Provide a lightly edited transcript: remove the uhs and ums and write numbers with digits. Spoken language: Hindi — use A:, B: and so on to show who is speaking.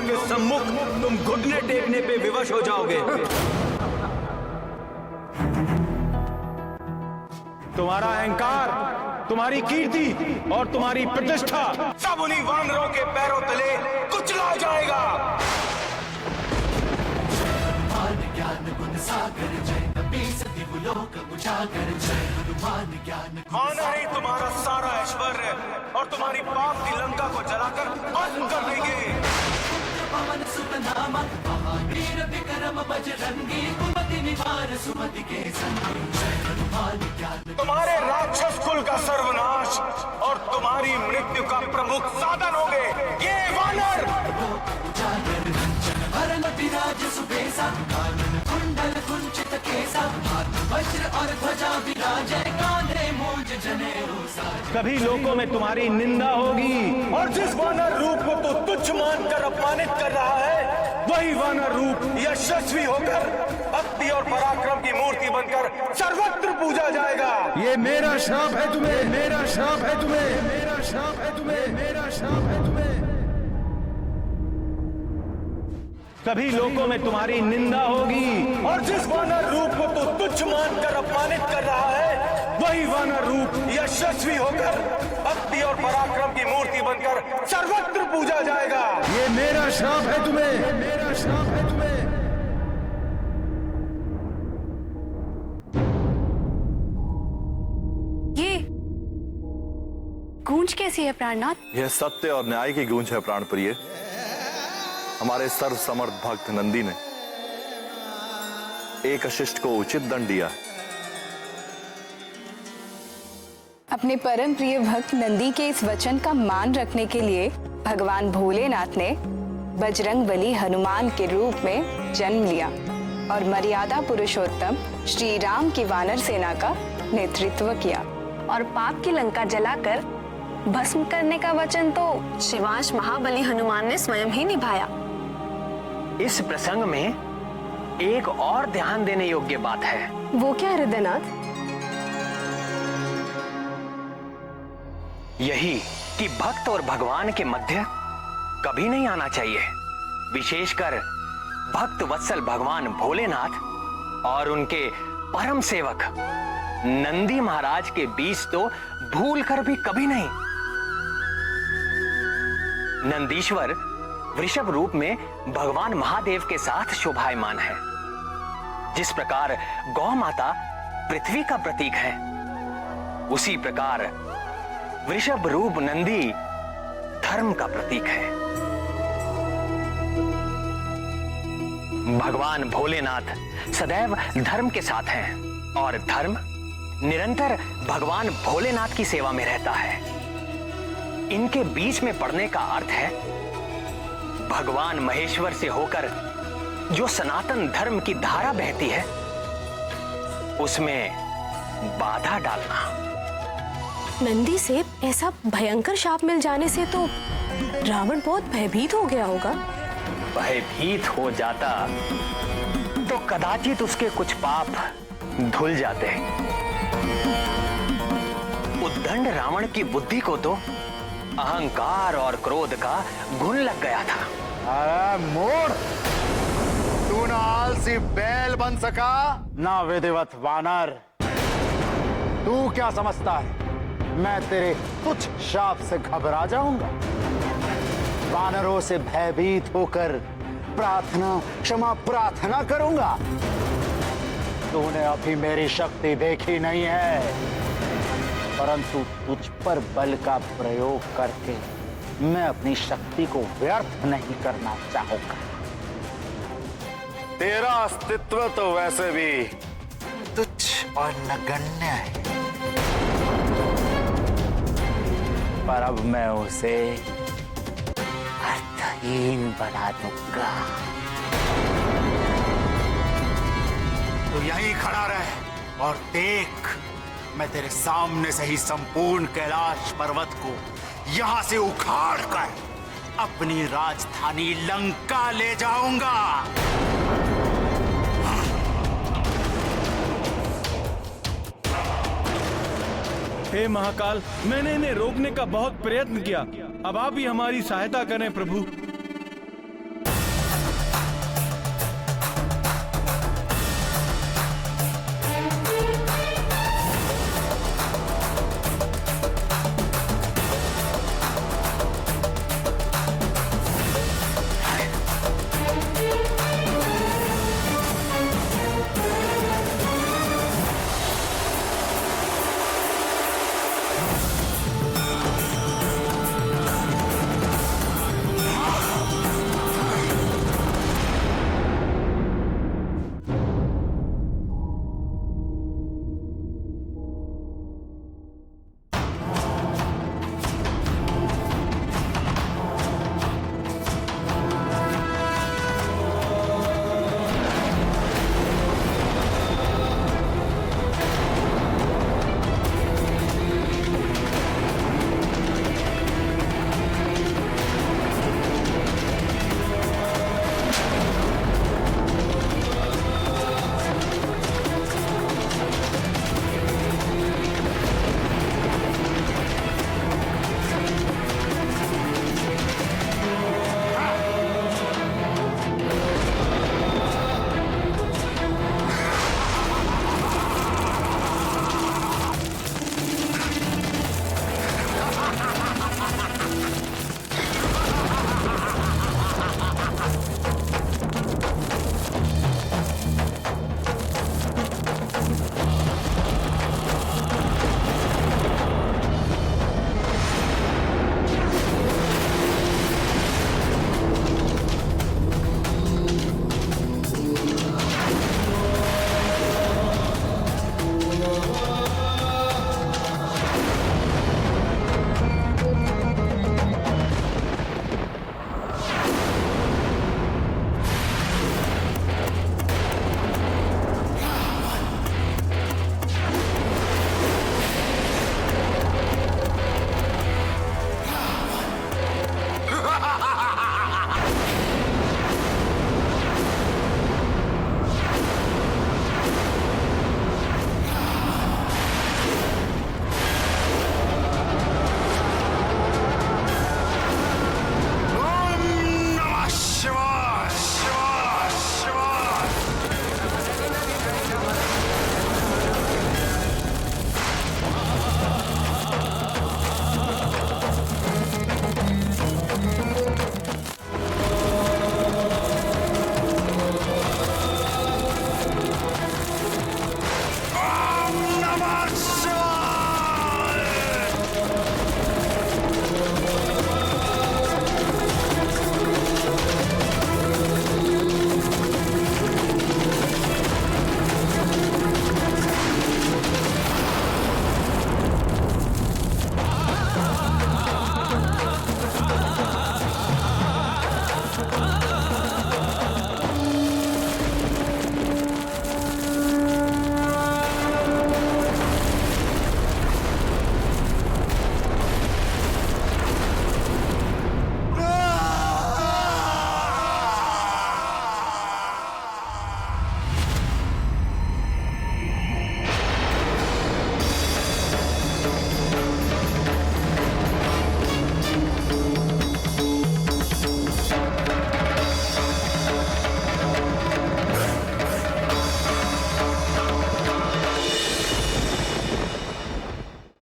A: के सम्मुख तुम घुटने टेकने पे विवश हो जाओगे।
B: तुम्हारा अहंकार, तुम्हारी कीर्ति और तुम्हारी प्रतिष्ठा
A: सब उन्हीं वानरों के पैरों तले कुचला जाएगा। वानर ही तुम्हारा सारा ऐश्वर्य और तुम्हारी पाप की लंका को जलाकर भस्म कर देंगे। तुम्हारे राक्षस कुल का सर्वनाश और तुम्हारी मृत्यु का प्रमुख साधन होंगे ये वानर।
B: कभी लोगों में तुम्हारी निंदा होगी,
A: और जिस वानर रूप को तू तुच्छ मानकर अपमानित कर रहा है
B: वही वानर रूप
A: यशस्वी होकर भक्ति और पराक्रम की मूर्ति बनकर सर्वत्र पूजा जाएगा।
B: ये मेरा श्राप है तुम्हें, मेरा श्राप है तुम्हें, मेरा श्राप है तुम्हें, मेरा श्राप है तुम्हें। कभी लोगों में तुम्हारी निंदा होगी,
A: और जिस वानर रूप को तू तुच्छ मानकर अपमानित कर रहा है
B: वही वानर रूप
A: यशस्वी होकर भक्ति और पराक्रम की मूर्ति बनकर सर्वत्र पूजा जाएगा।
B: ये मेरा श्राप है तुम्हें, मेरा श्राप है तुम्हें।
C: ये गूंज कैसी है प्राणनाथ?
D: यह सत्य और न्याय की गूंज है प्राणप्रिय। हमारे सर्व समर्थ भक्त नंदी ने एक अशिष्ट को उचित दंड दिया।
C: अपने परम प्रिय भक्त नंदी के इस वचन का मान रखने के लिए भगवान भोलेनाथ ने बजरंग बली हनुमान के रूप में जन्म लिया और मर्यादा पुरुषोत्तम श्री राम की वानर सेना का नेतृत्व किया और पाप की लंका जलाकर भस्म करने का वचन तो शिवांश महाबली हनुमान ने स्वयं ही निभाया।
E: इस प्रसंग में एक और ध्यान देने योग्य बात है।
C: वो क्या हृदयनाथ?
E: यही कि भक्त और भगवान के मध्य कभी नहीं आना चाहिए। विशेषकर भक्त वत्सल भगवान भोलेनाथ और उनके परम सेवक नंदी महाराज के बीच तो भूल कर भी कभी नहीं। नंदीश्वर वृषभ रूप में भगवान महादेव के साथ शोभायमान है। जिस प्रकार गौ माता पृथ्वी का प्रतीक है, उसी प्रकार वृषभ रूप नंदी धर्म का प्रतीक है। भगवान भोलेनाथ सदैव धर्म के साथ हैं और धर्म निरंतर भगवान भोलेनाथ की सेवा में रहता है। इनके बीच में पड़ने का अर्थ है भगवान महेश्वर से होकर जो सनातन धर्म की धारा बहती है उसमें बाधा डालना।
F: नंदी से ऐसा भयंकर शाप मिल जाने से तो रावण बहुत भयभीत हो गया होगा।
E: भयभीत हो जाता तो कदाचित उसके कुछ पाप धुल जाते। उद्दंड रावण की बुद्धि को तो अहंकार और क्रोध का घुन लग गया था।
G: अरे मूर्ख, तू ना आलसी बैल बन सका ना विधिवत वानर। तू क्या समझता है मैं तेरे तुच्छ शाप से घबरा जाऊंगा? वानरों से भयभीत होकर प्रार्थना क्षमा प्रार्थना करूंगा। तूने अभी मेरी शक्ति देखी नहीं है, परंतु तुझ पर बल का प्रयोग करके मैं अपनी शक्ति को व्यर्थ नहीं करना चाहूंगा। तेरा अस्तित्व तो वैसे भी तुच्छ और नगण्य है, पर अब मैं उसे अर्थहीन बना दूंगा। तो यहीं खड़ा रह और देख, मैं तेरे सामने से ही संपूर्ण कैलाश पर्वत को यहां से उखाड़ कर अपनी राजधानी लंका ले जाऊंगा।
B: हे महाकाल, मैंने इन्हें रोकने का बहुत प्रयत्न किया। अब आप ही हमारी सहायता करें प्रभु।